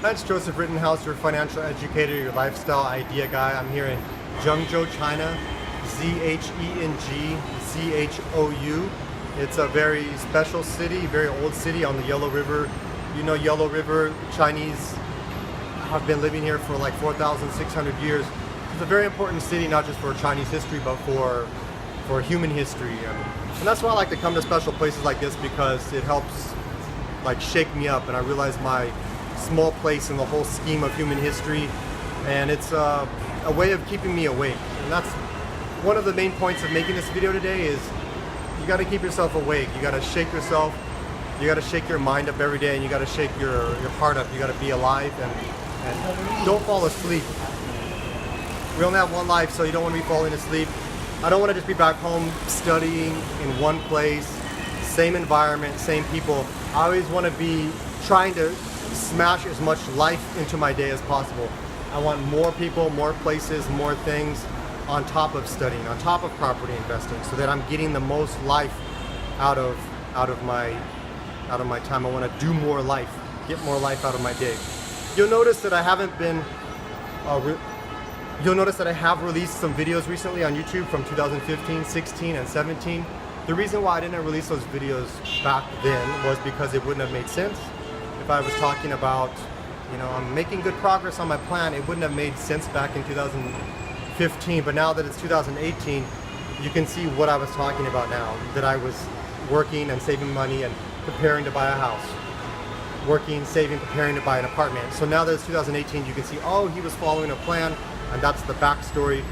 That's Joseph Rittenhouse, your financial educator, your lifestyle idea guy. I'm here in Zhengzhou, China, Zhengzhou. It's a very special city, very old city on the Yellow River. You know Yellow River, Chinese have been living here for like 4,600 years. It's a very important city, not just for Chinese history, but for human history. And that's why I like to come to special places like this, because it helps like shake me up and I realize my small place in the whole scheme of human history, and it's a way of keeping me awake. And that's one of the main points of making this video today, is you got to keep yourself awake. You got to shake yourself, you got to shake your mind up every day, and you got to shake your heart up. You got to be alive and don't fall asleep. We only have one life, so you don't want to be falling asleep. I don't want to just be back home studying in one place, same environment, same people. I always want to be trying to smash as much life into my day as possible. I want more people, more places, more things on top of studying, on top of property investing, so that I'm getting the most life out of my time. I want to do more life, get more life out of my day. You'll notice that I haven't been you'll notice that I have released some videos recently on YouTube from 2015, 16, and 17. The reason why I didn't release those videos back then was because it wouldn't have made sense. If I was talking about, I'm making good progress on my plan, it wouldn't have made sense back in 2015. But now that it's 2018, you can see what I was talking about now, that I was working and saving money and preparing to buy a house. Working, saving, preparing to buy an apartment. So now that it's 2018, you can see, oh, he was following a plan, and that's the backstory.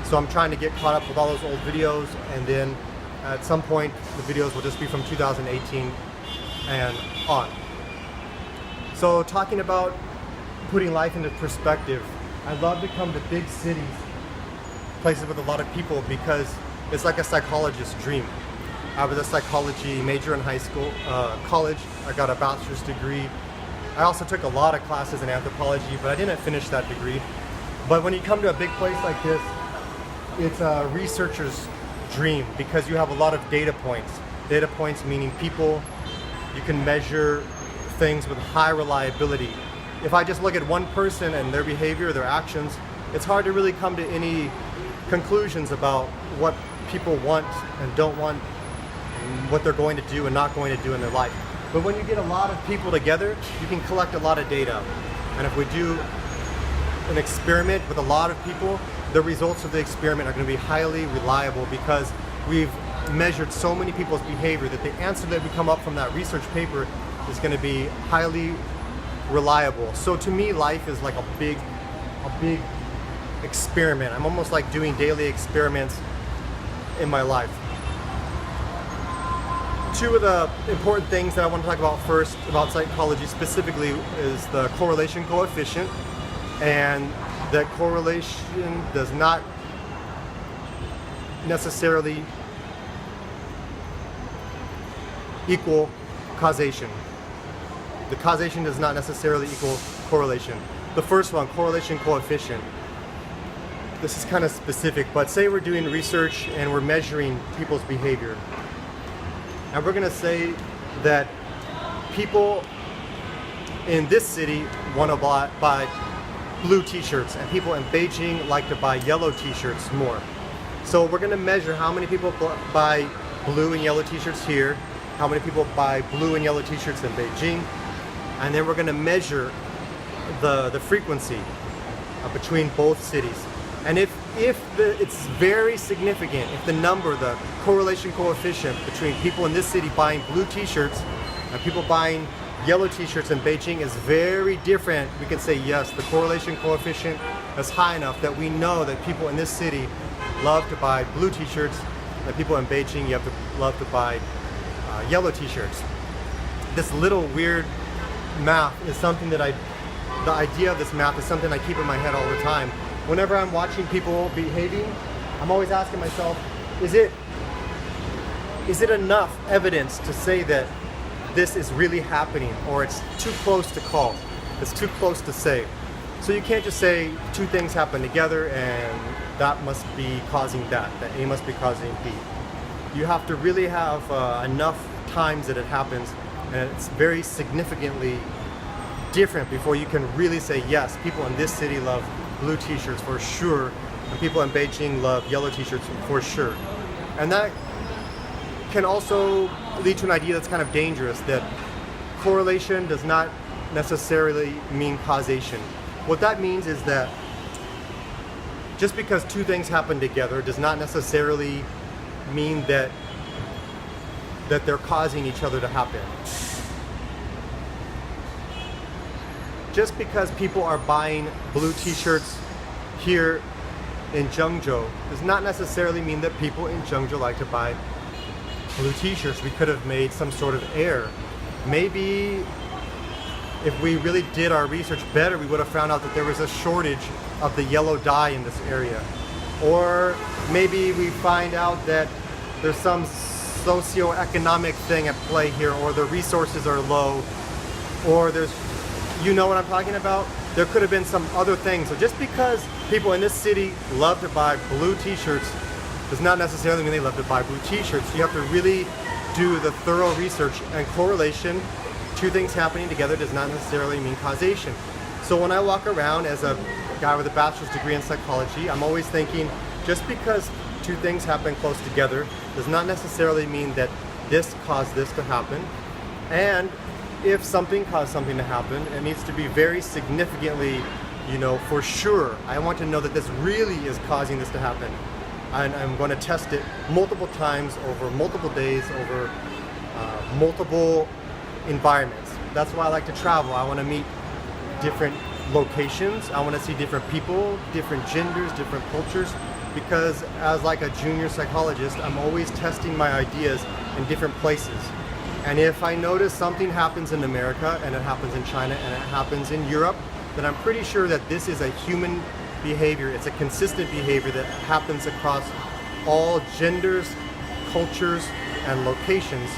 So I'm trying to get caught up with all those old videos, and then at some point, the videos will just be from 2018 and on. So talking about putting life into perspective, I love to come to big cities, places with a lot of people, because it's like a psychologist's dream. I was a psychology major in college. I got a bachelor's degree. I also took a lot of classes in anthropology, but I didn't finish that degree. But when you come to a big place like this, it's a researcher's dream, because you have a lot of data points. Data points meaning people. You can measure things with high reliability. If I just look at one person and their behavior, their actions, it's hard to really come to any conclusions about what people want and don't want, and what they're going to do and not going to do in their life. But when you get a lot of people together, you can collect a lot of data. And if we do an experiment with a lot of people, the results of the experiment are going to be highly reliable, because we've measured so many people's behavior that the answer that we come up from that research paper is going to be highly reliable. So to me, life is like a big experiment. I'm almost like doing daily experiments in my life. Two of the important things that I want to talk about first about psychology specifically is the correlation coefficient, and that correlation does not necessarily equal causation. The causation does not necessarily equal correlation. The first one, correlation coefficient. This is kind of specific, but say we're doing research and we're measuring people's behavior. And we're gonna say that people in this city want to buy blue t-shirts, and people in Beijing like to buy yellow t-shirts more. So we're gonna measure how many people buy blue and yellow t-shirts here, how many people buy blue and yellow t-shirts in Beijing, and then we're gonna measure the frequency between both cities. And if it's very significant, if the number, the correlation coefficient between people in this city buying blue t-shirts and people buying yellow t-shirts in Beijing is very different, we can say yes, the correlation coefficient is high enough that we know that people in this city love to buy blue t-shirts, and people in Beijing love to buy yellow t-shirts. This little weird math is something that the idea of this math is something I keep in my head all the time. Whenever I'm watching people behaving, I'm always asking myself, is it enough evidence to say that this is really happening, or it's too close to call, it's too close to say? So you can't just say two things happen together and that must be causing that A must be causing B. You have to really have enough times that it happens, and it's very significantly different before you can really say, yes, people in this city love blue t-shirts for sure, and people in Beijing love yellow t-shirts for sure. And that can also lead to an idea that's kind of dangerous, that correlation does not necessarily mean causation. What that means is that just because two things happen together does not necessarily mean that they're causing each other to happen. Just because people are buying blue t-shirts here in Zhengzhou does not necessarily mean that people in Zhengzhou like to buy blue t-shirts. We could have made some sort of error. Maybe if we really did our research better, we would have found out that there was a shortage of the yellow dye in this area. Or maybe we find out that there's some socioeconomic thing at play here, or the resources are low, or there's, you know what I'm talking about? There could have been some other things. So just because people in this city love to buy blue t-shirts does not necessarily mean they love to buy blue t-shirts. You have to really do the thorough research, and correlation, two things happening together, does not necessarily mean causation. So when I walk around as a guy with a bachelor's degree in psychology, I'm always thinking, just because two things happen close together does not necessarily mean that this caused this to happen. And if something caused something to happen, it needs to be very significantly, for sure. I want to know that this really is causing this to happen. And I'm going to test it multiple times over multiple days, over multiple environments. That's why I like to travel. I want to meet different locations. I want to see different people, different genders, different cultures, because as like a junior psychologist, I'm always testing my ideas in different places. And if I notice something happens in America, and it happens in China, and it happens in Europe, then I'm pretty sure that this is a human behavior. It's a consistent behavior that happens across all genders, cultures, and locations.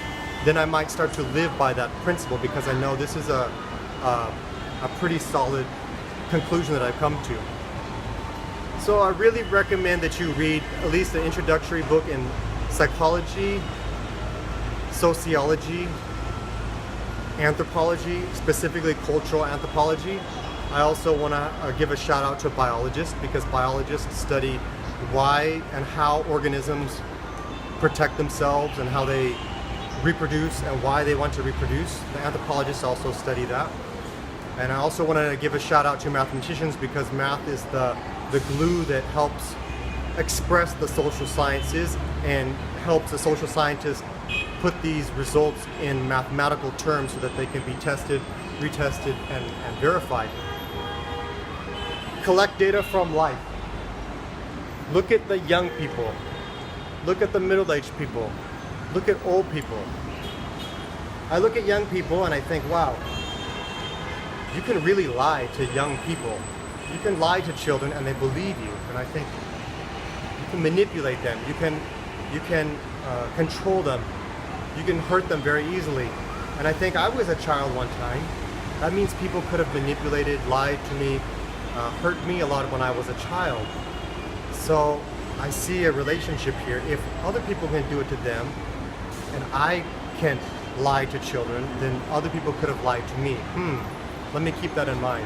Then I might start to live by that principle, because I know this is a pretty solid conclusion that I've come to. So I really recommend that you read at least the introductory book in psychology, sociology, anthropology, specifically cultural anthropology. I also want to give a shout out to biologists, because biologists study why and how organisms protect themselves and how they reproduce and why they want to reproduce. The anthropologists also study that. And I also want to give a shout out to mathematicians, because math is the glue that helps express the social sciences and helps the social scientists put these results in mathematical terms so that they can be tested, retested, and verified. Collect data from life. Look at the young people. Look at the middle-aged people. Look at old people. I look at young people and I think, wow, you can really lie to young people. You can lie to children and they believe you. And I think you can manipulate them. You can control them. You can hurt them very easily. And I think I was a child one time. That means people could have manipulated, lied to me, hurt me a lot when I was a child. So I see a relationship here. If other people can do it to them, and I can lie to children, then other people could have lied to me. Let me keep that in mind.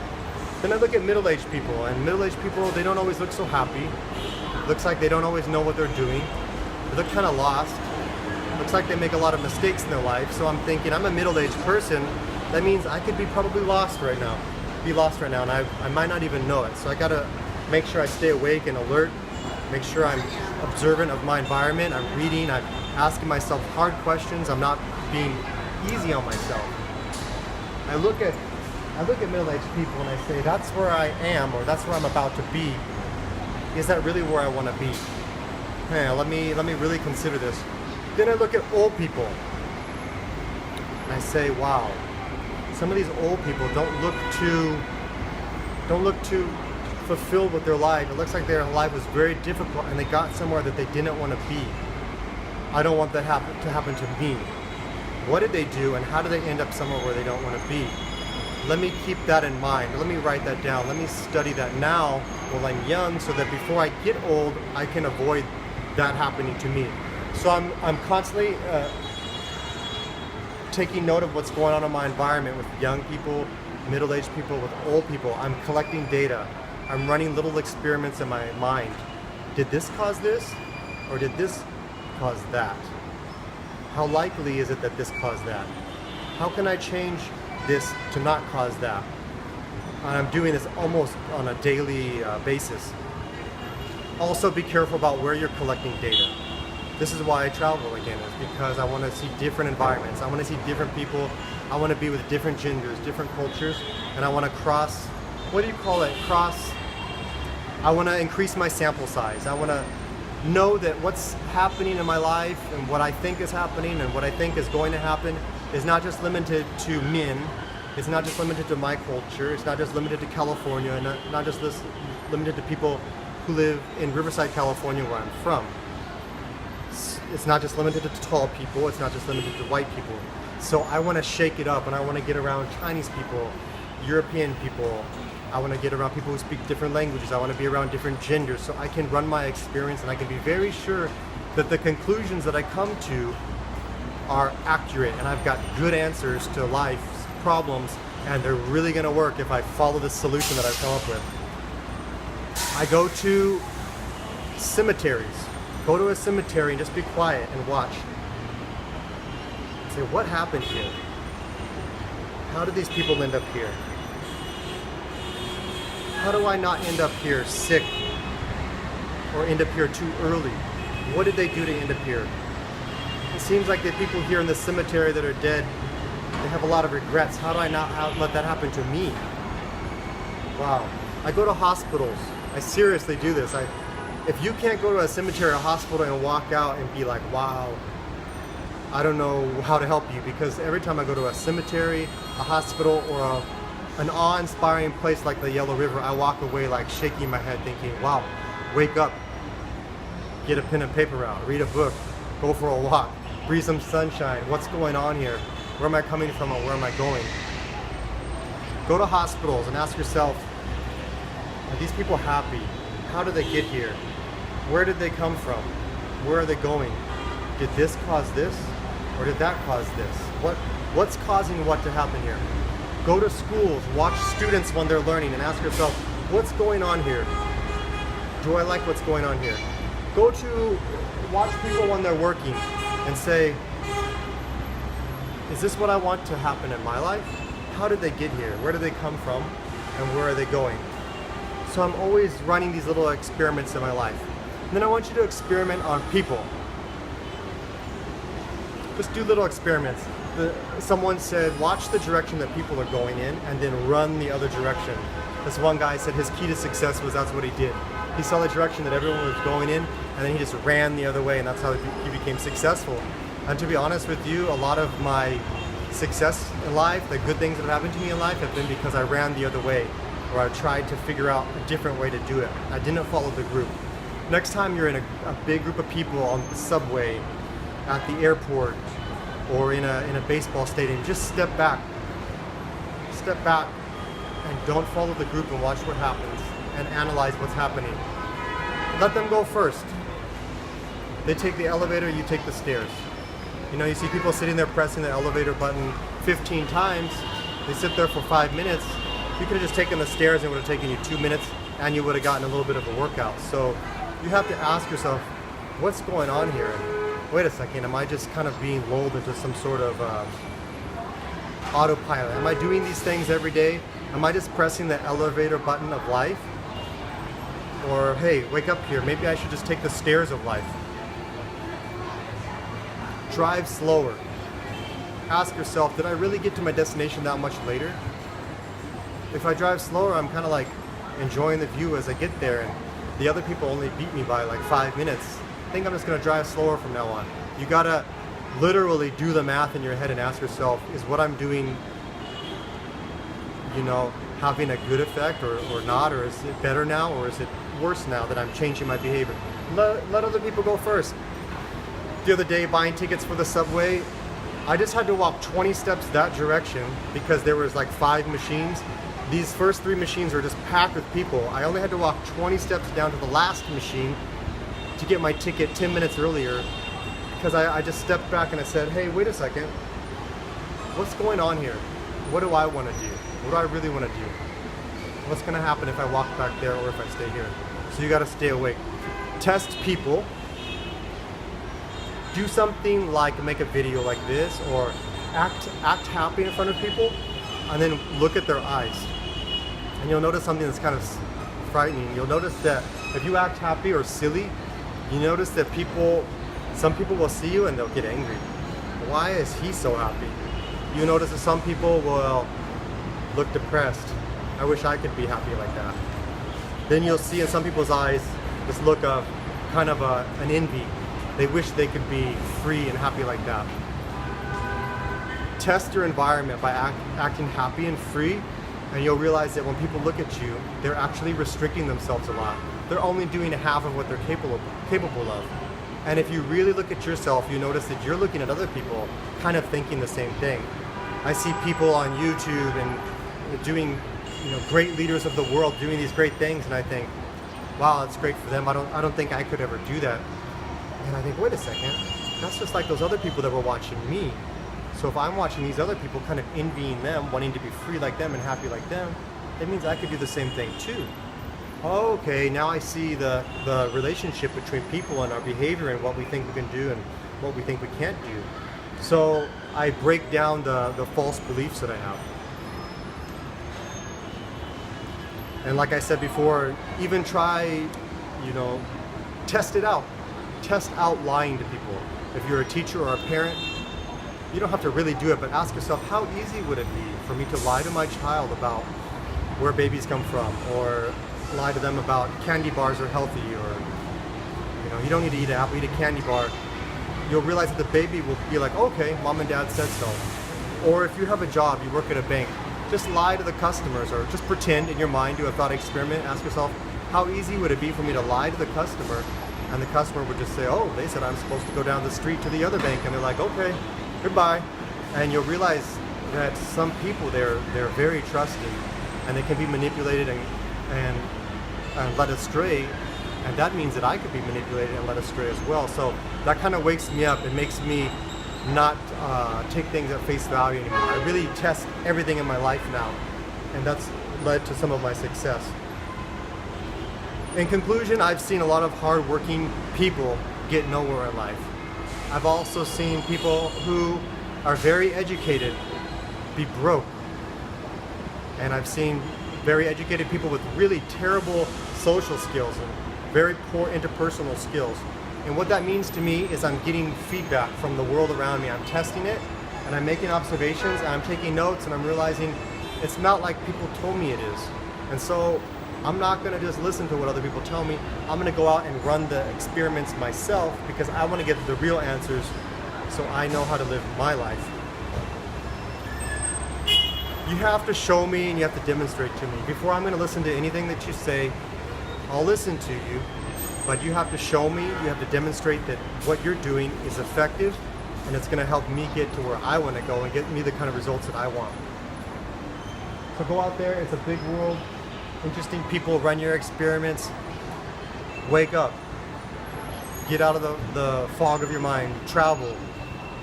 Then I look at middle-aged people, and middle-aged people, they don't always look so happy. Looks like they don't always know what they're doing. They look kind of lost. Looks like they make a lot of mistakes in their life. So I'm thinking, I'm a middle-aged person. That means I could be probably lost right now. And I might not even know it. So I gotta make sure I stay awake and alert. Make sure I'm observant of my environment. I'm reading. I'm asking myself hard questions. I'm not being easy on myself. I look at middle-aged people and I say, that's where I am, or that's where I'm about to be. Is that really where I want to be? Hey, let me really consider this. Then I look at old people and I say, wow, some of these old people don't look too fulfilled with their life. It looks like their life was very difficult and they got somewhere that they didn't want to be. I don't want that to happen to me. What did they do, and how do they end up somewhere where they don't want to be? Let me keep that in mind. Let me write that down. Let me study that now while I'm young, so that before I get old, I can avoid that happening to me. So I'm constantly taking note of what's going on in my environment with young people, middle-aged people, with old people. I'm collecting data. I'm running little experiments in my mind. Did this cause this? Or did this cause that? How likely is it that this caused that? How can I change this to not cause that? And I'm doing this almost on a daily basis. Also, be careful about where you're collecting data. This is why I travel again, is because I want to see different environments. I want to see different people. I want to be with different genders, different cultures, and I want to cross, what do you call it? I want to increase my sample size. I want to know that what's happening in my life and what I think is happening and what I think is going to happen is not just limited to men. It's not just limited to my culture. It's not just limited to California, and not just limited to people who live in Riverside, California, where I'm from. It's not just limited to tall people. It's not just limited to white people. So I want to shake it up, and I want to get around Chinese people, European people. I want to get around people who speak different languages. I want to be around different genders so I can run my experience and I can be very sure that the conclusions that I come to are accurate and I've got good answers to life's problems, and they're really going to work if I follow the solution that I've come up with. I go to cemeteries. Go to a cemetery and just be quiet and watch. Say, what happened here? How did these people end up here? How do I not end up here sick or end up here too early? What did they do to end up here? It seems like the people here in the cemetery that are dead, they have a lot of regrets. How do I not let that happen to me? Wow. I go to hospitals. I seriously do this. If you can't go to a cemetery or a hospital and walk out and be like, wow, I don't know how to help you, because every time I go to a cemetery, a hospital, or an awe-inspiring place like the Yellow River, I walk away like shaking my head thinking, wow, wake up, get a pen and paper out, read a book, go for a walk, breathe some sunshine. What's going on here? Where am I coming from and where am I going? Go to hospitals and ask yourself, are these people happy? How did they get here? Where did they come from? Where are they going? Did this cause this? Or did that cause this? What's causing what to happen here? Go to schools, watch students when they're learning and ask yourself, what's going on here? Do I like what's going on here? Watch people when they're working and say, is this what I want to happen in my life? How did they get here? Where did they come from? And where are they going? So I'm always running these little experiments in my life. And then I want you to experiment on people. Just do little experiments. Someone said, watch the direction that people are going in and then run the other direction. This one guy said his key to success was that's what he did. He saw the direction that everyone was going in and then he just ran the other way, and that's how he became successful. And to be honest with you, a lot of my success in life, the good things that have happened to me in life, have been because I ran the other way, or I tried to figure out a different way to do it. I didn't follow the group. Next time you're in a big group of people on the subway, at the airport, or in a baseball stadium, just step back. Step back and don't follow the group and watch what happens and analyze what's happening. Let them go first. They take the elevator, you take the stairs. You know, you see people sitting there pressing the elevator button 15 times. They sit there for 5 minutes. You could have just taken the stairs and it would have taken you 2 minutes and you would have gotten a little bit of a workout. So you have to ask yourself, what's going on here? And wait a second, am I just kind of being lulled into some sort of autopilot? Am I doing these things every day? Am I just pressing the elevator button of life? Or, hey, wake up here, maybe I should just take the stairs of life. Drive slower. Ask yourself, did I really get to my destination that much later? If I drive slower, I'm kind of like enjoying the view as I get there, and the other people only beat me by like 5 minutes. I think I'm just going to drive slower from now on. You got to literally do the math in your head and ask yourself, is what I'm doing, you know, having a good effect or not? Or is it better now, or is it worse now that I'm changing my behavior? Let other people go first. The other day, buying tickets for the subway, I just had to walk 20 steps that direction because there was like 5 machines. These first 3 machines were just packed with people. I only had to walk 20 steps down to the last machine to get my ticket 10 minutes earlier because I just stepped back and I said, hey, wait a second. what's going on here? What do I want to do? What do I really want to do? What's going to happen if I walk back there or if I stay here? So you got to stay awake. Test people. Do something like make a video like this, or act happy in front of people, and then look at their eyes. And you'll notice something that's kind of frightening. You'll notice that if you act happy or silly, you notice that some people will see you and they'll get angry. Why is he so happy? You notice that some people will look depressed. I wish I could be happy like that. Then you'll see in some people's eyes this look of kind of an envy. They wish they could be free and happy like that. Test your environment by acting happy and free, and you'll realize that when people look at you, they're actually restricting themselves a lot. They're only doing half of what they're capable of. And if you really look at yourself, you notice that you're looking at other people kind of thinking the same thing. I see people on YouTube and doing, great leaders of the world doing these great things, and I think, wow, that's great for them. I don't think I could ever do that. And I think, wait a second, that's just like those other people that were watching me. So if I'm watching these other people kind of envying them, wanting to be free like them and happy like them, that means I could do the same thing too. Okay, now I see the relationship between people and our behavior and what we think we can do and what we think we can't do. So I break down the false beliefs that I have. And like I said before, even try, test it out. Test out lying to people. If you're a teacher or a parent, you don't have to really do it, but ask yourself, how easy would it be for me to lie to my child about where babies come from, or lie to them about candy bars are healthy, or you don't need to eat an apple, eat a candy bar. You'll realize that the baby will be like, okay, mom and dad said so. Or if you have a job, you work at a bank, just lie to the customers, or just pretend in your mind, do a thought experiment, ask yourself, how easy would it be for me to lie to the customer? And the customer would just say, oh, they said I'm supposed to go down the street to the other bank. And they're like, okay, goodbye. And you'll realize that some people, they're very trusting, and they can be manipulated and led astray. And that means that I could be manipulated and led astray as well. So that kind of wakes me up and makes me not take things at face value anymore. I really test everything in my life now, and that's led to some of my success. In conclusion, I've seen a lot of hard-working people get nowhere in life. I've also seen people who are very educated be broke. And I've seen very educated people with really terrible social skills and very poor interpersonal skills. And what that means to me is I'm getting feedback from the world around me. I'm testing it, and I'm making observations, and I'm taking notes, and I'm realizing it's not like people told me it is. And so I'm not going to just listen to what other people tell me. I'm going to go out and run the experiments myself, because I want to get the real answers so I know how to live my life. You have to show me and you have to demonstrate to me. Before I'm going to listen to anything that you say, I'll listen to you, but you have to show me, you have to demonstrate that what you're doing is effective, and it's going to help me get to where I want to go and get me the kind of results that I want. So go out there, it's a big world. Interesting people, run your experiments, wake up, get out of the fog of your mind, travel,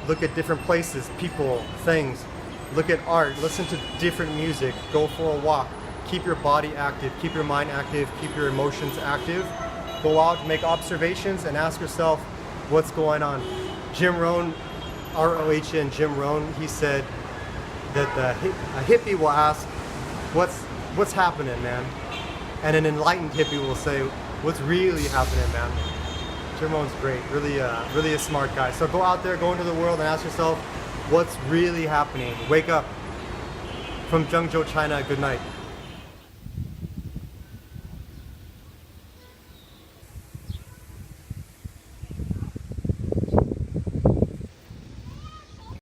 look at different places, people, things, look at art, listen to different music, go for a walk, keep your body active, keep your mind active, keep your emotions active, go out, make observations, and ask yourself what's going on. Jim Rohn, R-O-H-N, Jim Rohn, he said that a hippie will ask, what's happening, man? And an enlightened hippie will say, what's really happening, man? Jim Rohn's great, really a smart guy. So go out there, go into the world, and ask yourself, what's really happening? Wake up. From Zhengzhou, China, good night.